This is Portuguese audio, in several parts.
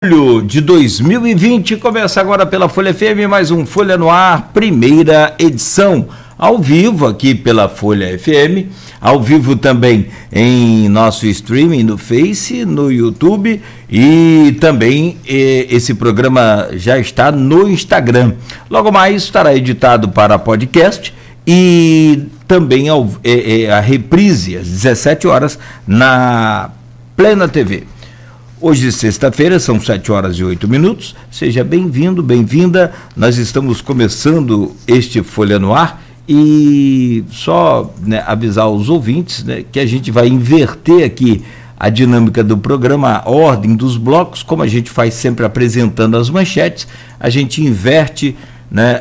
Julho de 2020, começa agora pela Folha FM, mais um Folha no Ar, primeira edição, ao vivo aqui pela Folha FM, ao vivo também em nosso streaming no Face, no YouTube e também esse programa já está no Instagram. Logo mais estará editado para podcast e também a reprise às 17 horas na Plena TV. Hoje, sexta-feira, são 7h08. Seja bem-vindo, bem-vinda. Nós estamos começando este Folha no Ar e só avisar os ouvintes que a gente vai inverter aqui a dinâmica do programa, a ordem dos blocos, como a gente faz sempre apresentando as manchetes, a gente inverte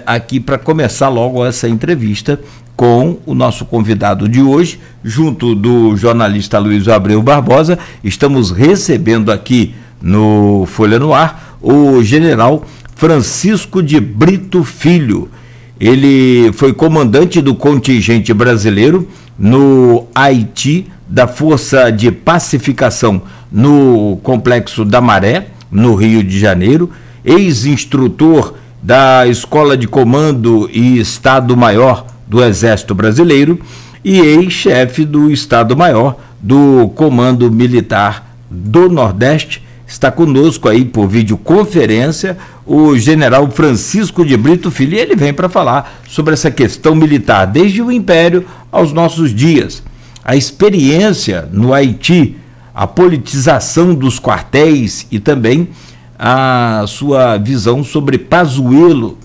aqui para começar logo essa entrevista com o nosso convidado de hoje, junto do jornalista Luiz Abreu Barbosa. Estamos recebendo aqui no Folha no Ar o general Francisco de Brito Filho. Ele foi comandante do contingente brasileiro no Haiti, da Força de Pacificação no Complexo da Maré, no Rio de Janeiro, ex-instrutor da Escola de Comando e Estado-Maior do Exército Brasileiro e ex-chefe do Estado-Maior do Comando Militar do Nordeste. Está conosco aí por videoconferência o general Francisco de Brito Filho, e ele vem para falar sobre essa questão militar, desde o Império aos nossos dias. A experiência no Haiti, a politização dos quartéis e também a sua visão sobre Pazuello,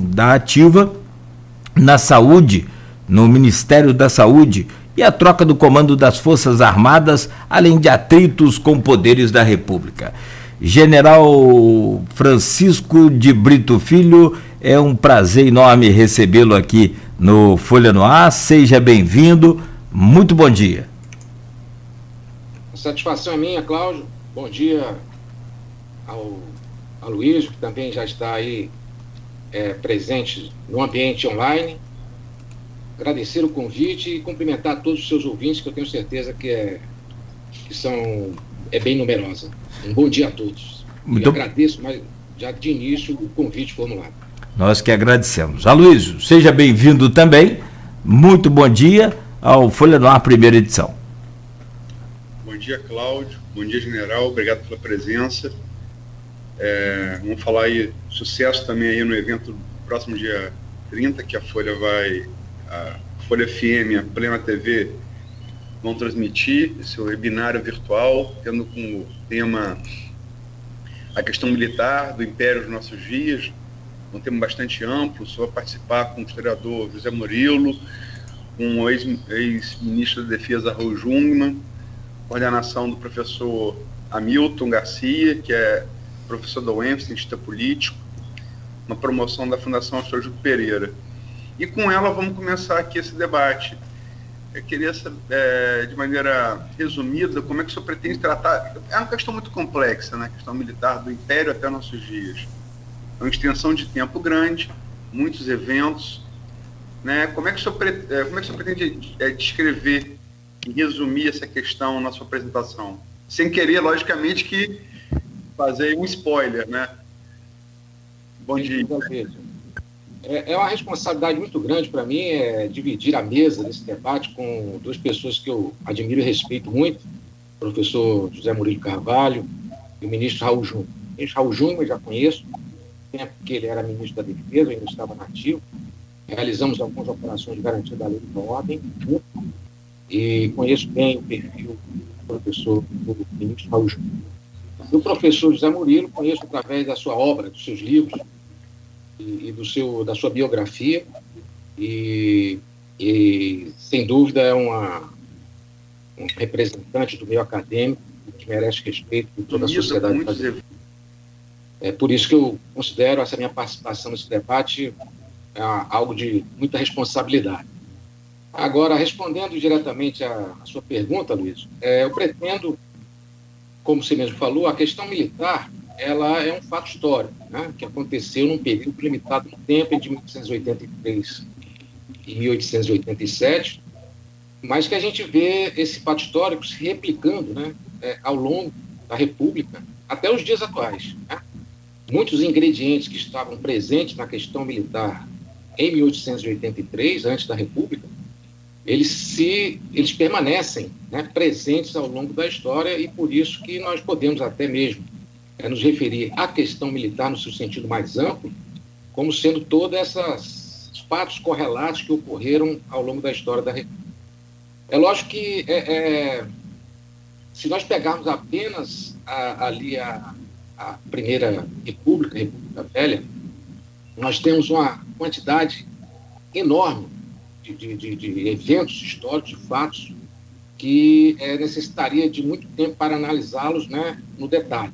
da ativa na saúde, no Ministério da Saúde, e a troca do comando das Forças Armadas, além de atritos com poderes da República. General Francisco de Brito Filho, é um prazer enorme recebê-lo aqui no Folha no Ar. Seja bem-vindo, muito bom dia. A satisfação é minha, Cláudio. Bom dia ao Luiz, que também já está aí presente no ambiente online. Agradecer o convite e cumprimentar todos os seus ouvintes, que eu tenho certeza que é bem numerosa. Um bom dia a todos. Agradeço, mas já de início, o convite formulado. Nós que agradecemos. Aloysio, seja bem-vindo também. Muito bom dia ao Folha no Ar, primeira edição. Bom dia, Cláudio. Bom dia, general. Obrigado pela presença. Vamos falar aí, sucesso também aí no evento próximo dia 30, que a Folha FM, a Plena TV vão transmitir esse webinário virtual, tendo como tema a questão militar do Império dos nossos dias, um tema bastante amplo. Só vai participar com o historiador José Murilo, com o ex-ministro da Defesa Raul Jungmann, coordenação do professor Hamilton Garcia, que é professor da UENF, cientista político, uma promoção da Fundação Astro Pereira. E com ela vamos começar aqui esse debate. Eu queria saber, de maneira resumida, como é que o senhor pretende tratar. É uma questão muito complexa, né? A questão militar do Império até nossos dias. É uma extensão de tempo grande, muitos eventos, né? Como é que o senhor pretende descrever e resumir essa questão na sua apresentação? Sem querer, logicamente, que fazer um spoiler, né? Bom dia. É uma responsabilidade muito grande para mim dividir a mesa desse debate com duas pessoas que eu admiro e respeito muito, o professor José Murilo Carvalho e o ministro Raul Jungmann. O ministro Raul Jungmann eu já conheço, tempo que ele era ministro da Defesa, ainda estava nativo. Realizamos algumas operações de garantia da lei da ordem, e conheço bem o perfil do professor, do ministro Raul Jungmann. Do professor José Murilo, conheço através da sua obra, dos seus livros e da sua biografia, e sem dúvida é um representante do meio acadêmico que merece respeito de toda a sociedade brasileira. É por isso que eu considero essa minha participação nesse debate algo de muita responsabilidade. Agora, respondendo diretamente à sua pergunta, Luiz, eu pretendo, como você mesmo falou, a questão militar ela é um fato histórico, né, que aconteceu num período limitado no tempo, entre 1883 e 1887, mas que a gente vê esse fato histórico se replicando, né, ao longo da República até os dias atuais, né? Muitos ingredientes que estavam presentes na questão militar em 1883, antes da República, eles permanecem, né, presentes ao longo da história, e por isso que nós podemos até mesmo nos referir à questão militar no seu sentido mais amplo, como sendo todos esses fatos correlatos que ocorreram ao longo da história da República. É lógico que se nós pegarmos apenas a Primeira República, a República Velha, nós temos uma quantidade enorme de eventos históricos, de fatos, que necessitaria de muito tempo para analisá-los, né, no detalhe.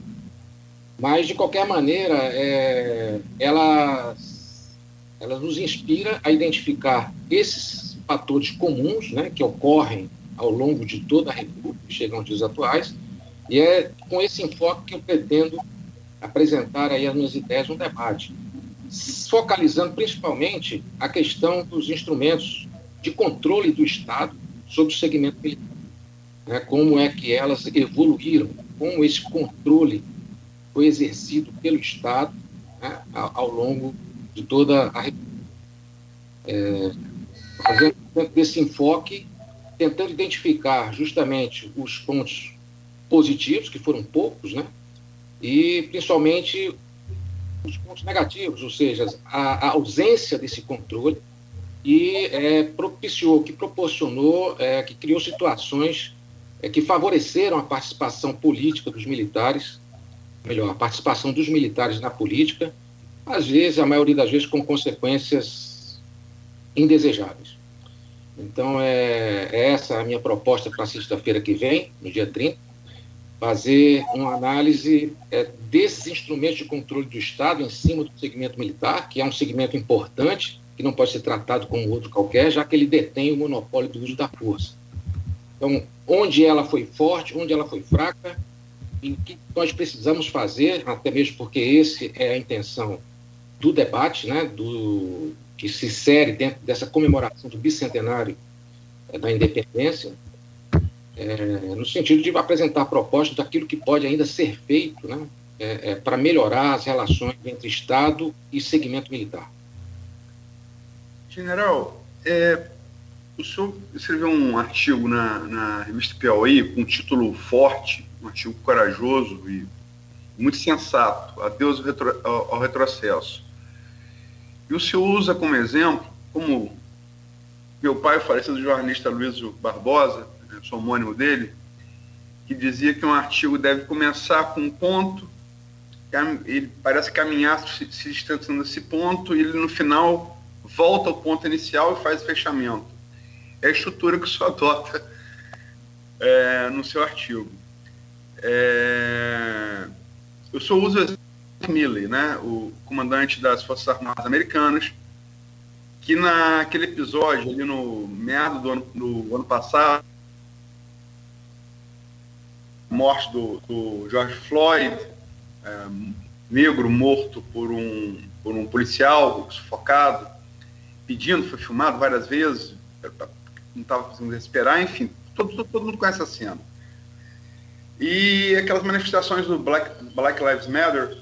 Mas, de qualquer maneira, ela nos inspira a identificar esses fatores comuns, né, que ocorrem ao longo de toda a República, que chegam aos dias atuais, e é com esse enfoque que eu pretendo apresentar aí as minhas ideias no debate, focalizando principalmente a questão dos instrumentos de controle do Estado sobre o segmento militar, né? Como é que elas evoluíram, como esse controle foi exercido pelo Estado, né, ao longo de toda a República. Fazendo desse enfoque, tentando identificar justamente os pontos positivos, que foram poucos, né, e principalmente os pontos negativos, ou seja, a ausência desse controle, e proporcionou, que criou situações que favoreceram a participação política dos militares, melhor, a participação dos militares na política, às vezes, a maioria das vezes, com consequências indesejáveis. Então, essa a minha proposta para sexta-feira que vem, no dia 30, fazer uma análise desses instrumentos de controle do Estado em cima do segmento militar, que é um segmento importante, que não pode ser tratado como outro qualquer, já que ele detém o monopólio do uso da força. Então, onde ela foi forte, onde ela foi fraca, e o que nós precisamos fazer, até mesmo porque essa é a intenção do debate, né, que se insere dentro dessa comemoração do bicentenário da independência, no sentido de apresentar propostas daquilo que pode ainda ser feito, né, para melhorar as relações entre Estado e segmento militar. General, o senhor escreveu um artigo na revista Piauí com um título forte, um artigo corajoso e muito sensato, Adeus ao Retrocesso. E o senhor usa como exemplo, como meu pai, o falecido jornalista Luiz Barbosa, sou homônimo dele, que dizia que um artigo deve começar com um ponto, ele parece caminhar se distanciando desse ponto, e ele no final volta ao ponto inicial e faz o fechamento. É a estrutura que o senhor adota no seu artigo. O senhor usa o exemplo de Milley, né, o comandante das Forças Armadas Americanas, que naquele episódio, ali no meado do ano passado, morte do George Floyd, negro morto por um policial sufocado, foi filmado várias vezes, não estava conseguindo respirar, enfim, todo mundo conhece a cena. E aquelas manifestações do Black Lives Matter,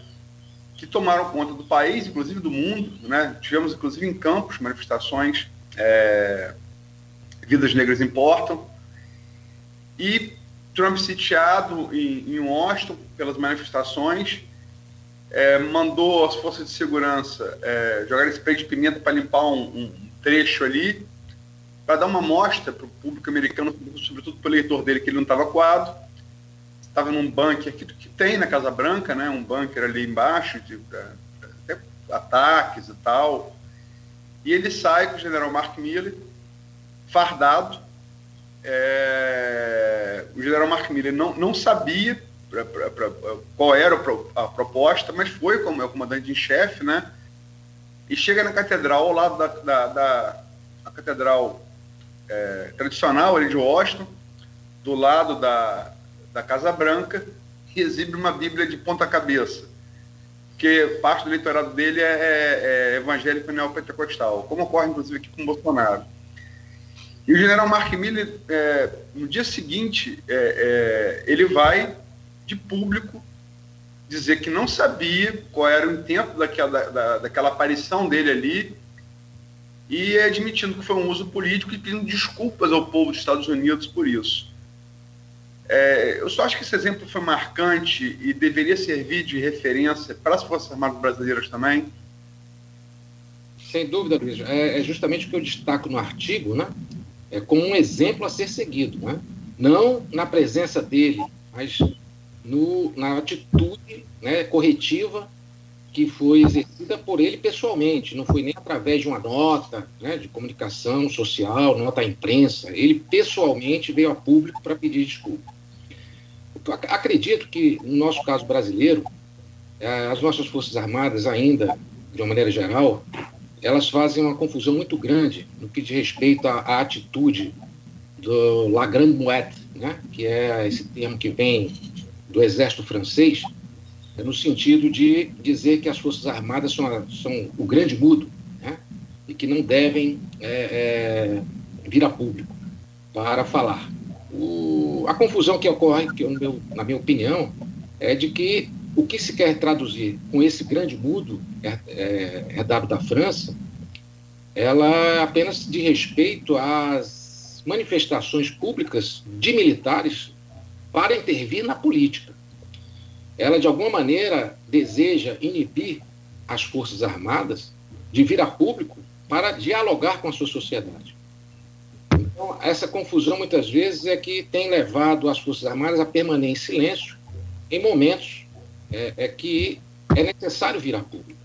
que tomaram conta do país, inclusive do mundo, né? Tivemos, inclusive, em Campos, manifestações, Vidas Negras Importam, e Trump, sitiado em Washington pelas manifestações, mandou as forças de segurança jogar spray de pimenta para limpar um trecho ali, para dar uma amostra para o público americano, sobretudo para o eleitor dele, que ele não estava coado. Estava num bunker que tem na Casa Branca, né, um bunker ali embaixo, até ataques e tal. E ele sai com o general Mark Milley, fardado. O general Mark Milley não sabia qual era a proposta, mas foi como é o comandante em chefe, né? E chega na catedral, ao lado da catedral tradicional ali de Washington, do lado da Casa Branca, e exibe uma Bíblia de ponta cabeça, porque parte do eleitorado dele é evangélico e neopentecostal, como ocorre inclusive aqui com o Bolsonaro. E o general Mark Milley, no dia seguinte, ele vai de público dizer que não sabia qual era o intento daquela aparição dele ali, e admitindo que foi um uso político e pedindo desculpas ao povo dos Estados Unidos por isso. Eu só acho que esse exemplo foi marcante e deveria servir de referência para as Forças Armadas brasileiras também. Sem dúvida, Luiz. É justamente o que eu destaco no artigo, né? Como um exemplo a ser seguido, né? Não na presença dele, mas na atitude, né, corretiva que foi exercida por ele pessoalmente. Não foi nem através de uma nota, né, de comunicação social, nota à imprensa. Ele pessoalmente veio a público para pedir desculpa. Eu acredito que, no nosso caso brasileiro, as nossas Forças Armadas ainda, de uma maneira geral, elas fazem uma confusão muito grande no que diz respeito à atitude do La Grande Muette, né? Que é esse termo que vem do exército francês, no sentido de dizer que as Forças Armadas são o grande mudo, né? E que não devem vir a público para falar. A confusão que ocorre, na minha opinião, é de que o que se quer traduzir com esse grande mudo herdado da França, ela apenas de respeito às manifestações públicas de militares para intervir na política. Ela, de alguma maneira, deseja inibir as Forças Armadas de vir a público para dialogar com a sua sociedade. Então, essa confusão, muitas vezes, é que tem levado as Forças Armadas a permanecer em silêncio em momentos que é necessário vir a público.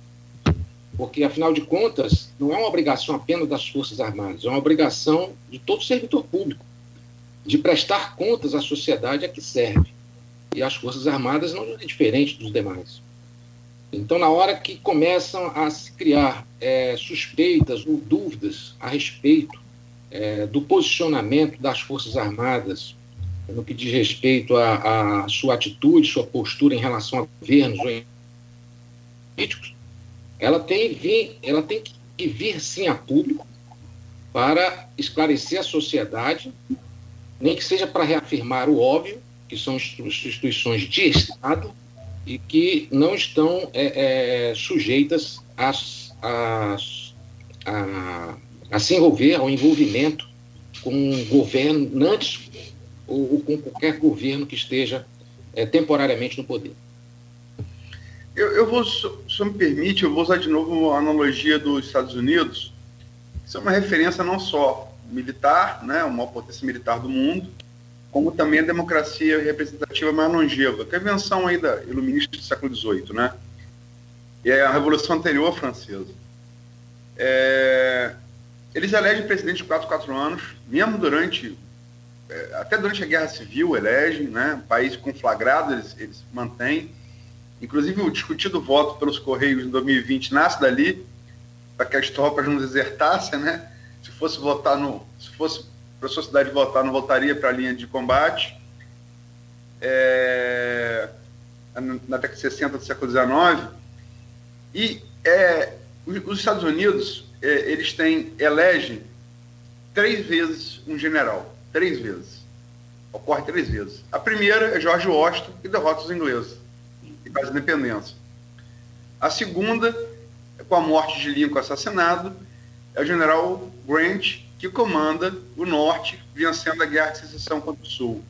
Porque, afinal de contas, não é uma obrigação apenas das Forças Armadas, é uma obrigação de todo servidor público, de prestar contas à sociedade a que serve. E as Forças Armadas não é diferente dos demais. Então, na hora que começam a se criar suspeitas ou dúvidas a respeito do posicionamento das Forças Armadas no que diz respeito à sua atitude, sua postura em relação a governos ou políticos, ela tem que vir, sim, a público para esclarecer a sociedade, nem que seja para reafirmar o óbvio, que são instituições de Estado e que não estão sujeitas a se envolver ao envolvimento com governantes ou com qualquer governo que esteja temporariamente no poder. Eu vou, se me permite, eu vou usar de novo a analogia dos Estados Unidos. Isso é uma referência não só militar, né, a maior potência militar do mundo, como também a democracia representativa mais longeva, que é a invenção aí da iluminista do século XVIII, né? E é a Revolução anterior francesa. Eles elegem presidente de 4 anos, mesmo até durante a Guerra Civil elegem, né? País conflagrado, eles mantêm. Inclusive, o discutido voto pelos Correios em 2020 nasce dali, para que as tropas não desertassem, né? Se fosse para a sociedade votar, não voltaria para a linha de combate. Na década de 60 do século XIX. E os Estados Unidos, eles elegem 3 vezes um general. 3 vezes. Ocorre 3 vezes. A primeira é George Washington, que derrota os ingleses e faz a independência. A segunda, com a morte de Lincoln assassinado, é o general Grant, que comanda o Norte, vencendo a Guerra de Secessão contra o Sul.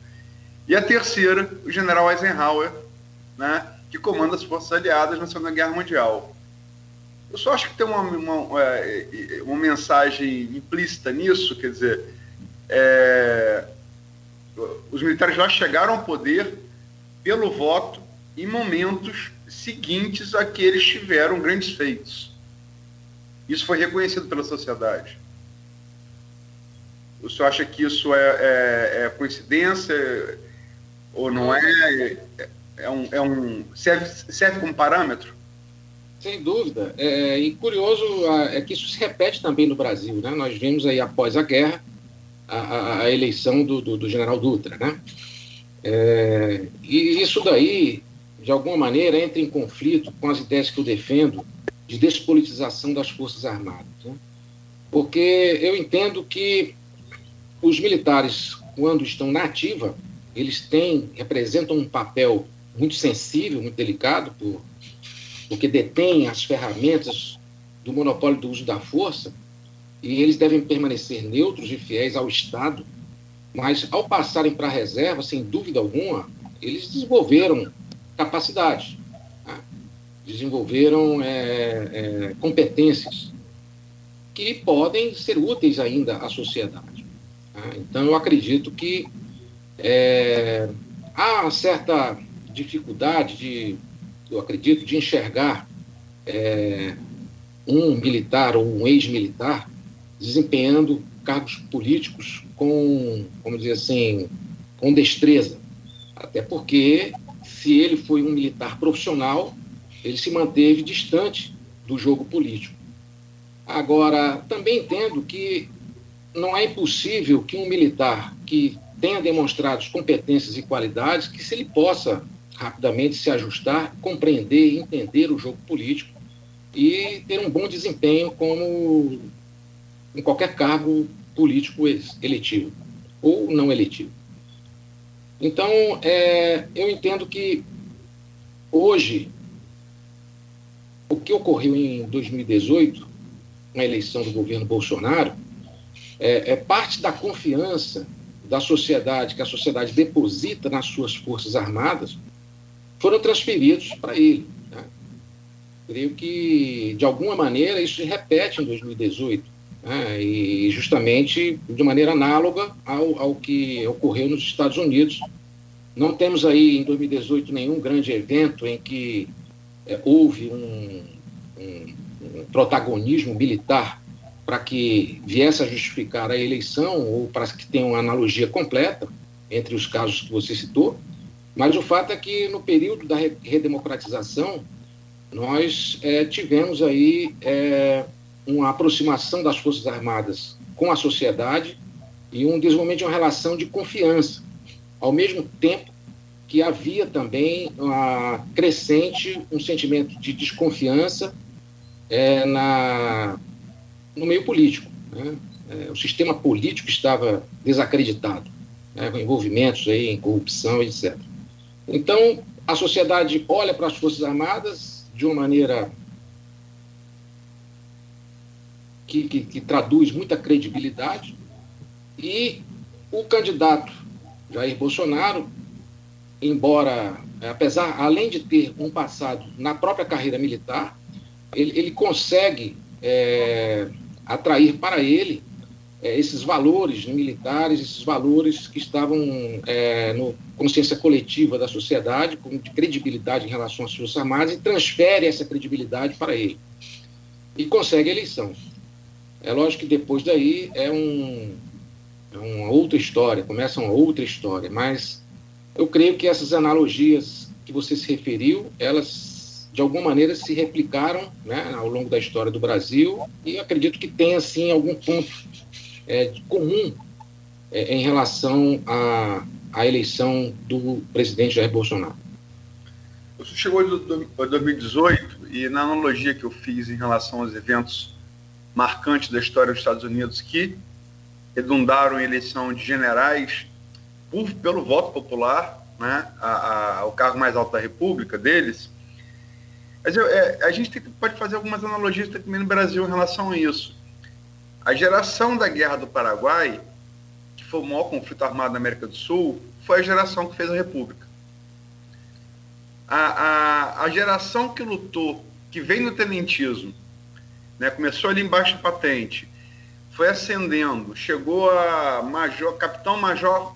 E a terceira, o general Eisenhower, né, que comanda as forças aliadas na Segunda Guerra Mundial. Eu só acho que tem uma mensagem implícita nisso, quer dizer, os militares lá chegaram ao poder pelo voto em momentos seguintes a que eles tiveram grandes feitos. Isso foi reconhecido pela sociedade. O senhor acha que isso é coincidência ou não é? Serve como parâmetro? Sem dúvida. E curioso é que isso se repete também no Brasil, né? Nós vimos aí, após a guerra, a eleição do general Dutra, né? E isso daí, de alguma maneira, entra em conflito com as ideias que eu defendo de despolitização das Forças Armadas, né? Porque eu entendo que os militares, quando estão na ativa, eles representam um papel muito sensível, muito delicado, porque detém as ferramentas do monopólio do uso da força, e eles devem permanecer neutros e fiéis ao Estado, mas ao passarem para a reserva, sem dúvida alguma, eles desenvolveram capacidades, tá? Desenvolveram competências que podem ser úteis ainda à sociedade, tá? Então, eu acredito que há uma certa dificuldade de enxergar um militar ou um ex-militar desempenhando cargos políticos com, vamos dizer assim, com destreza. Até porque, se ele foi um militar profissional, ele se manteve distante do jogo político. Agora, também entendo que não é impossível que um militar que tenha demonstrado competências e qualidades, que se ele possa rapidamente se ajustar, compreender e entender o jogo político e ter um bom desempenho como em qualquer cargo político eletivo ou não eletivo. Então, eu entendo que hoje, o que ocorreu em 2018, na eleição do governo Bolsonaro, é parte da confiança da sociedade, que a sociedade deposita nas suas Forças Armadas, foram transferidos para ele, né? Creio que, de alguma maneira, isso se repete em 2018, né? E justamente de maneira análoga ao que ocorreu nos Estados Unidos. Não temos aí, em 2018, nenhum grande evento em que houve um protagonismo militar para que viesse a justificar a eleição ou para que tenha uma analogia completa entre os casos que você citou, mas o fato é que no período da redemocratização nós tivemos aí uma aproximação das Forças Armadas com a sociedade e um desenvolvimento de uma relação de confiança, ao mesmo tempo que havia também um sentimento de desconfiança no meio político, né? O sistema político estava desacreditado, né? Com envolvimentos aí em corrupção, etc. Então, a sociedade olha para as Forças Armadas de uma maneira que traduz muita credibilidade, e o candidato Jair Bolsonaro, embora, além de ter um passado na própria carreira militar, ele consegue atrair para ele esses valores militares, esses valores que estavam na consciência coletiva da sociedade, como de credibilidade em relação às Forças Armadas, e transfere essa credibilidade para ele. E consegue a eleição. É lógico que depois daí é uma outra história, começa uma outra história, mas eu creio que essas analogias que você se referiu, elas, de alguma maneira, se replicaram, né, ao longo da história do Brasil, e acredito que tenha, sim, algum ponto comum em relação à eleição do presidente Jair Bolsonaro. Você chegou em 2018, e na analogia que eu fiz em relação aos eventos marcantes da história dos Estados Unidos que redundaram em eleição de generais pelo voto popular, né, ao cargo mais alto da República deles. Mas a gente pode fazer algumas analogias também no Brasil em relação a isso. A geração da Guerra do Paraguai, que foi o maior conflito armado na América do Sul, foi a geração que fez a República. A geração que lutou, que vem do tenentismo, né, começou ali embaixo de patente, foi ascendendo, chegou a capitão, major,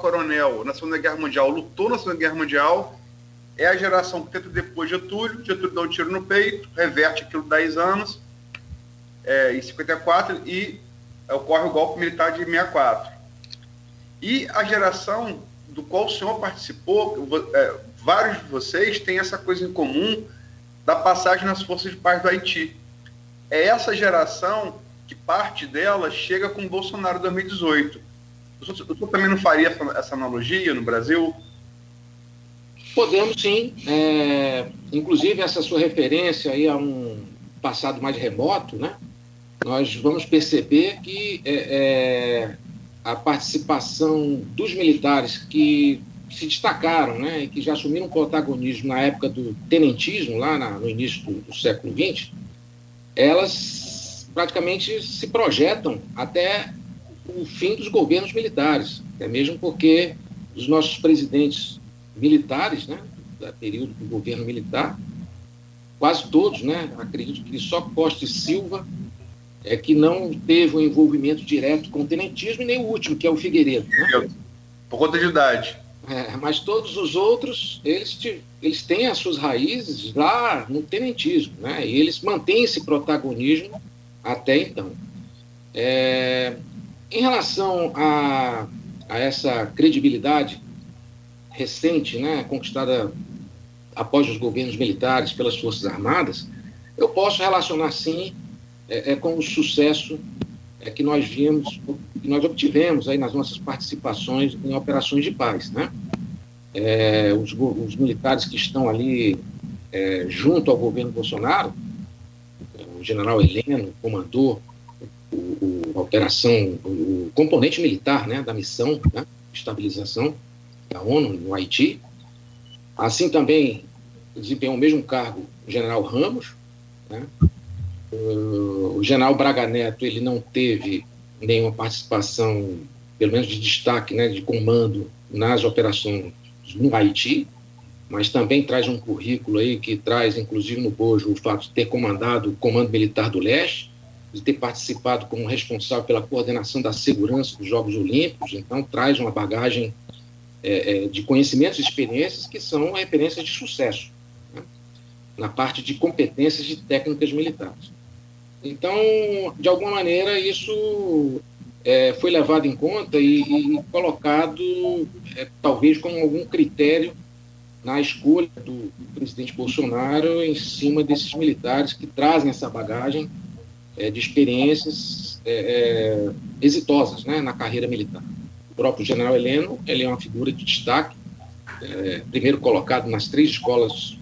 coronel na Segunda Guerra Mundial, lutou na Segunda Guerra Mundial, é a geração que tenta depois Getúlio dá um tiro no peito, reverte aquilo 10 anos, em 54, e ocorre o golpe militar de 64. E a geração do qual o senhor participou, vários de vocês têm essa coisa em comum da passagem nas Forças de Paz do Haiti. É essa geração que parte dela chega com o Bolsonaro em 2018. O senhor também não faria essa analogia no Brasil? Podemos, sim. Inclusive, essa sua referência aí a um passado mais remoto, né? Nós vamos perceber que a participação dos militares que se destacaram, né, e que já assumiram protagonismo na época do tenentismo, lá no início do século XX, elas praticamente se projetam até o fim dos governos militares, até mesmo porque os nossos presidentes militares, né, do período do governo militar, quase todos, né, acredito que só Costa e Silva é que não teve um envolvimento direto com o tenentismo, e nem o último, que é o Figueiredo, né? Por conta de idade. Mas todos os outros, eles têm as suas raízes lá no tenentismo, né? E eles mantêm esse protagonismo até então. Em relação a essa credibilidade recente, né, conquistada após os governos militares pelas Forças Armadas, eu posso relacionar, sim, com o sucesso que nós vimos, que nós obtivemos aí nas nossas participações em operações de paz, né? Os militares que estão ali junto ao governo Bolsonaro, o general Heleno comandou a operação, o componente militar, né, da missão, né, de estabilização da ONU no Haiti. Assim também desempenhou o mesmo cargo o general Ramos, né? O general Braga Neto, ele não teve nenhuma participação, pelo menos de destaque, né, de comando nas operações no Haiti, mas também traz um currículo aí que traz, inclusive no bojo, o fato de ter comandado o Comando Militar do Leste, de ter participado como responsável pela coordenação da segurança dos Jogos Olímpicos. Então traz uma bagagem de conhecimentos e experiências que são referências de sucesso, né, na parte de competências de técnicas militares. Então, de alguma maneira, isso foi levado em conta e colocado, talvez, como algum critério na escolha do presidente Bolsonaro em cima desses militares que trazem essa bagagem de experiências exitosas, né, na carreira militar. O próprio general Heleno, ele é uma figura de destaque, primeiro colocado nas 3 escolas,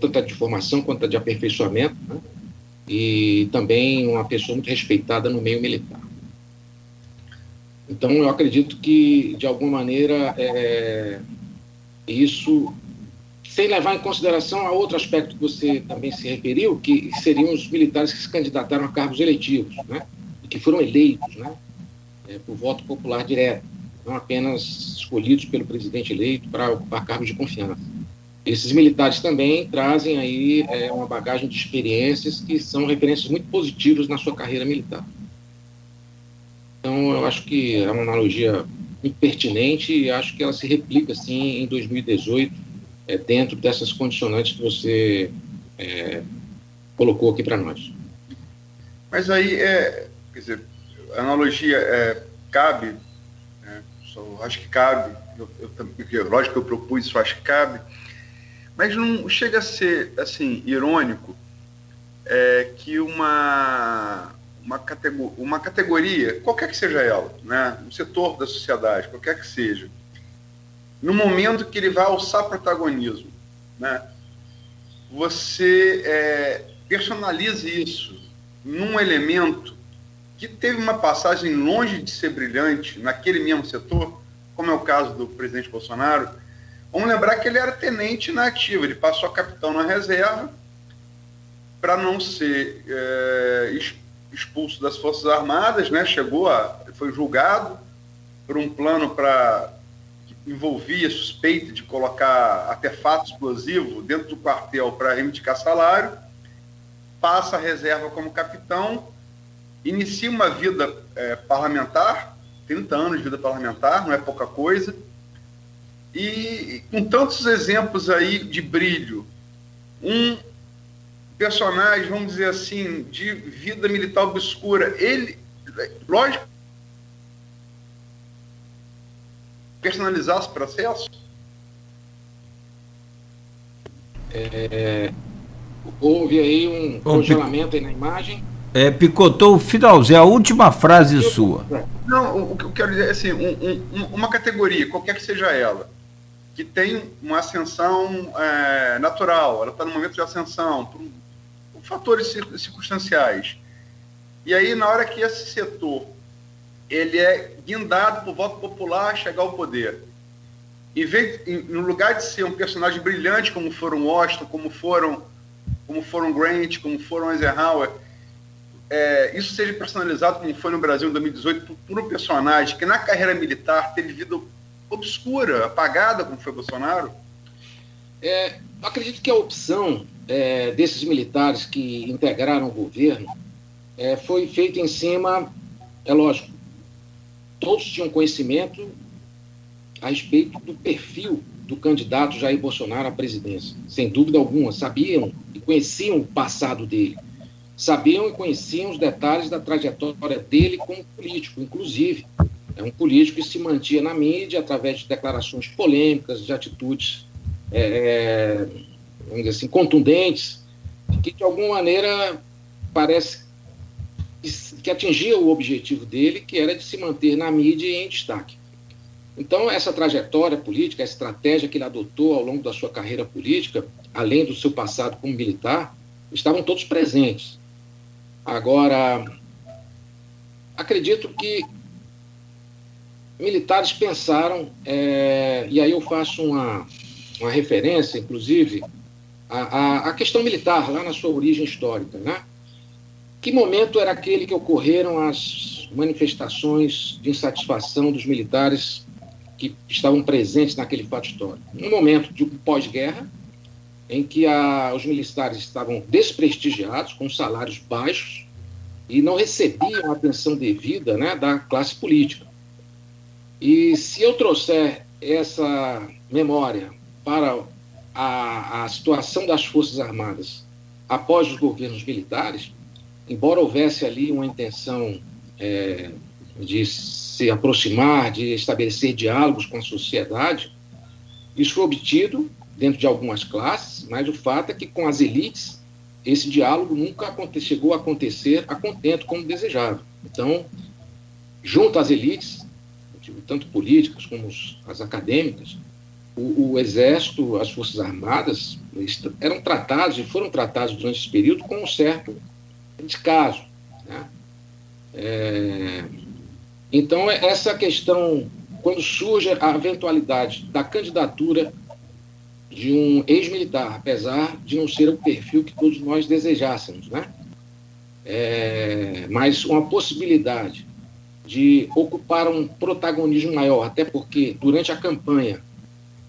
tanto a de formação quanto a de aperfeiçoamento, né, e também uma pessoa muito respeitada no meio militar. Então, eu acredito que, de alguma maneira, isso, sem levar em consideração a outro aspecto que você também se referiu, que seriam os militares que se candidataram a cargos eletivos, né, e que foram eleitos, né, por voto popular direto, não apenas escolhidos pelo presidente eleito para ocupar cargos de confiança. Esses militares também trazem aí uma bagagem de experiências que são referências muito positivas na sua carreira militar. Então, eu acho que é uma analogia muito pertinente e acho que ela se replica, sim, em 2018, dentro dessas condicionantes que você colocou aqui para nós. Mas aí, quer dizer, a analogia cabe, né? Acho que cabe, lógico que eu propus isso, acho que cabe, mas não chega a ser, assim, irônico que uma categoria, qualquer que seja ela, né, um setor da sociedade, qualquer que seja, no momento que ele vai alçar protagonismo, né, você personalize isso num elemento que teve uma passagem longe de ser brilhante naquele mesmo setor, como é o caso do presidente Bolsonaro. Vamos lembrar que ele era tenente na ativa, ele passou a capitão na reserva para não ser expulso das Forças Armadas, né? Foi julgado por um plano que envolvia suspeita de colocar artefato explosivo dentro do quartel para reivindicar salário, passa a reserva como capitão, inicia uma vida parlamentar, 30 anos de vida parlamentar, não é pouca coisa, e com tantos exemplos aí de brilho, um personagem, vamos dizer assim, de vida militar obscura, ele, lógico, personalizar esse processo? Houve aí um congelamento aí na imagem. Picotou o finalzinho, a última frase sua. Não, o que eu quero dizer é assim, uma categoria, qualquer que seja ela, que tem uma ascensão natural, ela está no momento de ascensão, por fatores circunstanciais. E aí, na hora que esse setor ele é guindado por voto popular a chegar ao poder, no lugar de ser um personagem brilhante, como foram Washington, como foram Grant, como foram Eisenhower, isso seja personalizado, como foi no Brasil em 2018, por um personagem que na carreira militar teve vida obscura, apagada, como foi Bolsonaro? Acredito que a opção desses militares que integraram o governo foi feita em cima, é lógico, todos tinham conhecimento a respeito do perfil do candidato Jair Bolsonaro à presidência, sem dúvida alguma, sabiam e conheciam o passado dele, sabiam e conheciam os detalhes da trajetória dele como político, inclusive. É um político que se mantinha na mídia através de declarações polêmicas, de atitudes, vamos dizer assim, contundentes, que de alguma maneira parece que atingia o objetivo dele, que era de se manter na mídia e em destaque. Então, essa trajetória política, a estratégia que ele adotou ao longo da sua carreira política, além do seu passado como militar, estavam todos presentes. Agora, acredito que militares pensaram, e aí eu faço uma referência, inclusive, à questão militar, lá na sua origem histórica, né? Que momento era aquele que ocorreram as manifestações de insatisfação dos militares que estavam presentes naquele fato histórico? Um momento de pós-guerra, em que os militares estavam desprestigiados, com salários baixos, e não recebiam a atenção devida, né, da classe política. E se eu trouxer essa memória para a situação das Forças Armadas após os governos militares, embora houvesse ali uma intenção de se aproximar, de estabelecer diálogos com a sociedade, isso foi obtido dentro de algumas classes, mas o fato é que com as elites esse diálogo nunca chegou a acontecer a contento como desejava. Então, junto às elites, tanto políticas como as acadêmicas, o Exército, as Forças Armadas eram tratados e foram tratados durante esse período com um certo descaso, né? Então, essa questão, quando surge a eventualidade da candidatura de um ex-militar, apesar de não ser o perfil que todos nós desejássemos, né? Mas uma possibilidade de ocupar um protagonismo maior, até porque, durante a campanha,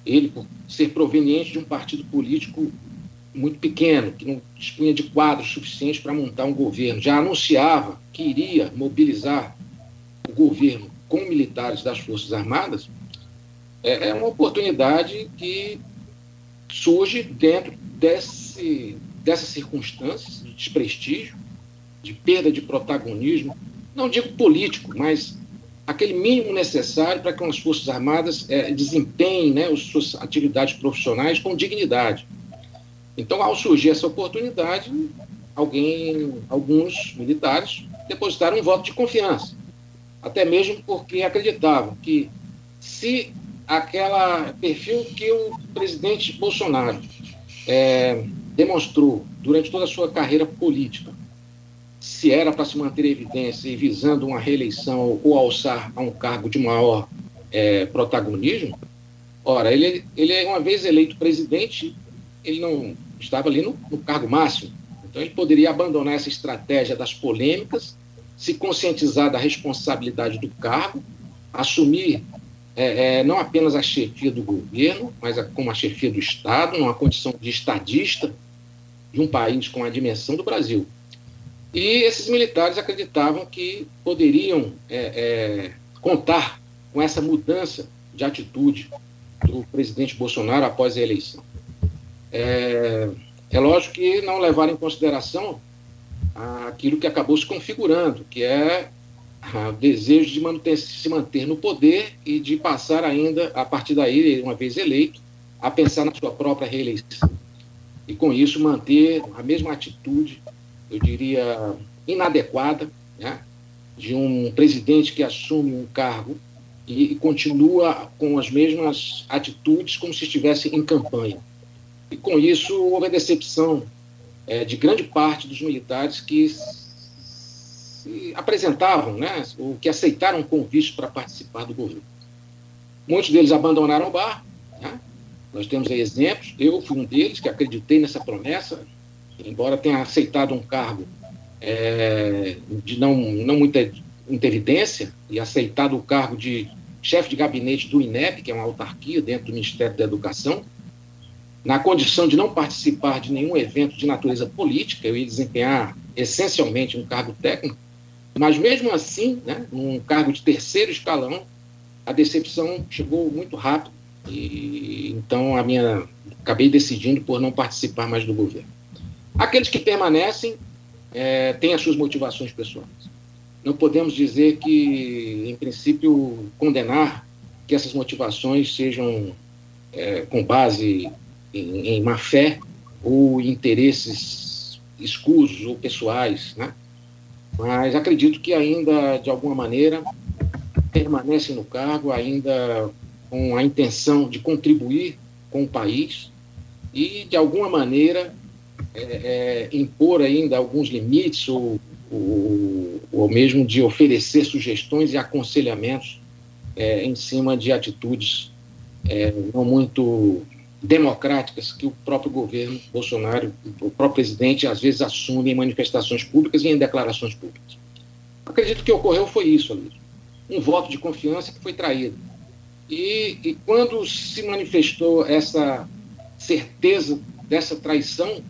ele, por ser proveniente de um partido político muito pequeno, que não dispunha de quadros suficientes para montar um governo, já anunciava que iria mobilizar o governo com militares das Forças Armadas, é uma oportunidade que surge dentro dessas circunstâncias de desprestígio, de perda de protagonismo, não digo político, mas aquele mínimo necessário para que as Forças Armadas desempenhem, né, as suas atividades profissionais com dignidade. Então, ao surgir essa oportunidade, alguns militares depositaram um voto de confiança, até mesmo porque acreditavam que se aquele perfil que o presidente Bolsonaro demonstrou durante toda a sua carreira política, se era para se manter em evidência e visando uma reeleição ou alçar a um cargo de maior protagonismo, ora, ele uma vez eleito presidente, ele não estava ali no cargo máximo. Então, ele poderia abandonar essa estratégia das polêmicas, se conscientizar da responsabilidade do cargo, assumir não apenas a chefia do governo, mas como a chefia do Estado, numa condição de estadista de um país com a dimensão do Brasil. E esses militares acreditavam que poderiam contar com essa mudança de atitude do presidente Bolsonaro após a eleição. É lógico que não levaram em consideração aquilo que acabou se configurando, que é o desejo de se manter no poder e de passar ainda, a partir daí, uma vez eleito, a pensar na sua própria reeleição. E, com isso, manter a mesma atitude, eu diria, inadequada, né, de um presidente que assume um cargo e continua com as mesmas atitudes como se estivesse em campanha. E, com isso, houve a decepção de grande parte dos militares que se apresentavam, né, ou que aceitaram convites para participar do governo. Muitos deles abandonaram o barco, né? Nós temos aí exemplos, eu fui um deles que acreditei nessa promessa, embora tenha aceitado um cargo de não muita evidência, e aceitado o cargo de chefe de gabinete do INEP, que é uma autarquia dentro do Ministério da Educação, na condição de não participar de nenhum evento de natureza política, eu ia desempenhar essencialmente um cargo técnico, mas mesmo assim, né, num cargo de terceiro escalão, a decepção chegou muito rápido, e então acabei decidindo por não participar mais do governo. Aqueles que permanecem têm as suas motivações pessoais. Não podemos dizer que, em princípio, condenar que essas motivações sejam com base em má fé ou interesses escusos ou pessoais, né? Mas acredito que ainda, de alguma maneira, permanecem no cargo, ainda com a intenção de contribuir com o país e, de alguma maneira, impor ainda alguns limites ou mesmo de oferecer sugestões e aconselhamentos em cima de atitudes não muito democráticas que o próprio governo Bolsonaro, o próprio presidente, às vezes assume em manifestações públicas e em declarações públicas. Acredito que o que ocorreu foi isso, Aloysio. Um voto de confiança que foi traído. E quando se manifestou essa certeza dessa traição,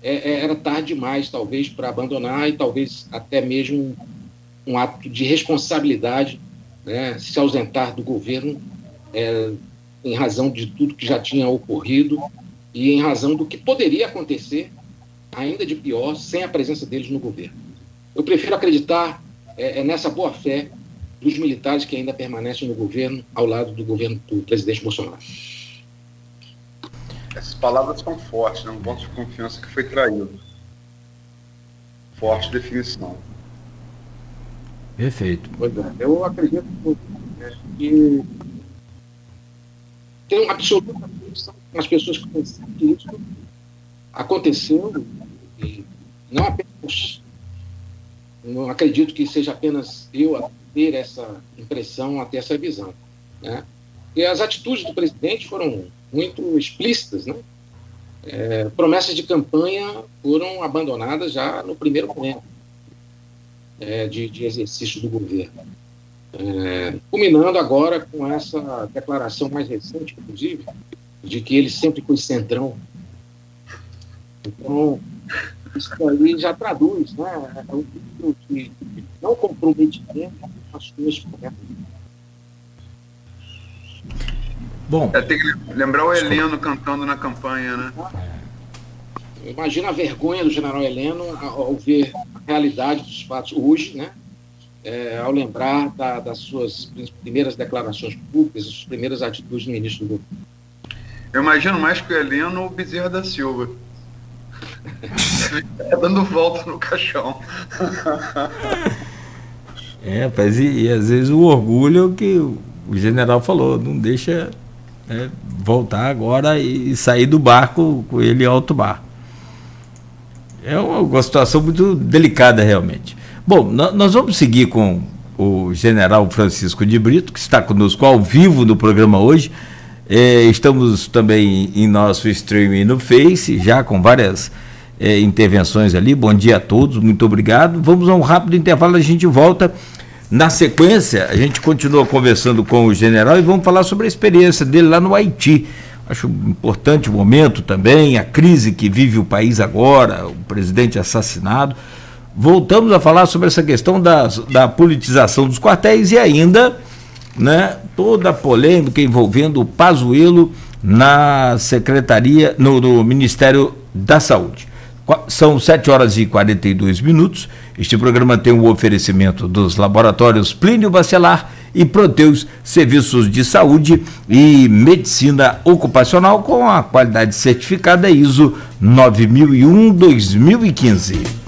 era tarde demais, talvez, para abandonar e talvez até mesmo um ato de responsabilidade, né, se ausentar do governo em razão de tudo que já tinha ocorrido e em razão do que poderia acontecer, ainda de pior, sem a presença deles no governo. Eu prefiro acreditar nessa boa-fé dos militares que ainda permanecem no governo, ao lado do governo do presidente Bolsonaro. Essas palavras são fortes, né? Um voto de confiança que foi traído. Forte definição. Perfeito. Eu acredito que tenho absoluta convicção com as pessoas que pensam que isso aconteceu, e não apenas, não acredito que seja apenas eu a ter essa impressão, a ter essa visão, né? E as atitudes do presidente foram muito explícitas, né? Promessas de campanha foram abandonadas já no primeiro momento de exercício do governo. Culminando agora com essa declaração mais recente, inclusive, de que ele sempre foi centrão. Então, isso aí já traduz, né, o tipo de não comprometimento com as suas promessas. Bom, tem que lembrar o Heleno cantando na campanha, né? Imagina a vergonha do general Heleno ao ver a realidade dos fatos hoje, né? Ao lembrar das suas primeiras declarações públicas, das suas primeiras atitudes no início do governo. Eu imagino mais que o Heleno o Bezerra da Silva. Dando volta no caixão. Rapaz, e às vezes o orgulho que o general falou, não deixa voltar agora e sair do barco com ele em alto mar. É uma situação muito delicada, realmente. Bom, nós vamos seguir com o general Francisco de Brito, que está conosco ao vivo no programa hoje. Estamos também em nosso streaming no Face, já com várias intervenções ali. Bom dia a todos, muito obrigado. Vamos a um rápido intervalo, a gente volta. Na sequência, a gente continua conversando com o general e vamos falar sobre a experiência dele lá no Haiti. Acho importante o momento também, a crise que vive o país agora, o presidente assassinado. Voltamos a falar sobre essa questão da politização dos quartéis e ainda, né, toda a polêmica envolvendo o Pazuello na Secretaria, no Ministério da Saúde. São 7h42. Este programa tem um oferecimento dos laboratórios Plínio Bacelar e Proteus, serviços de saúde e medicina ocupacional com a qualidade certificada ISO 9001-2015.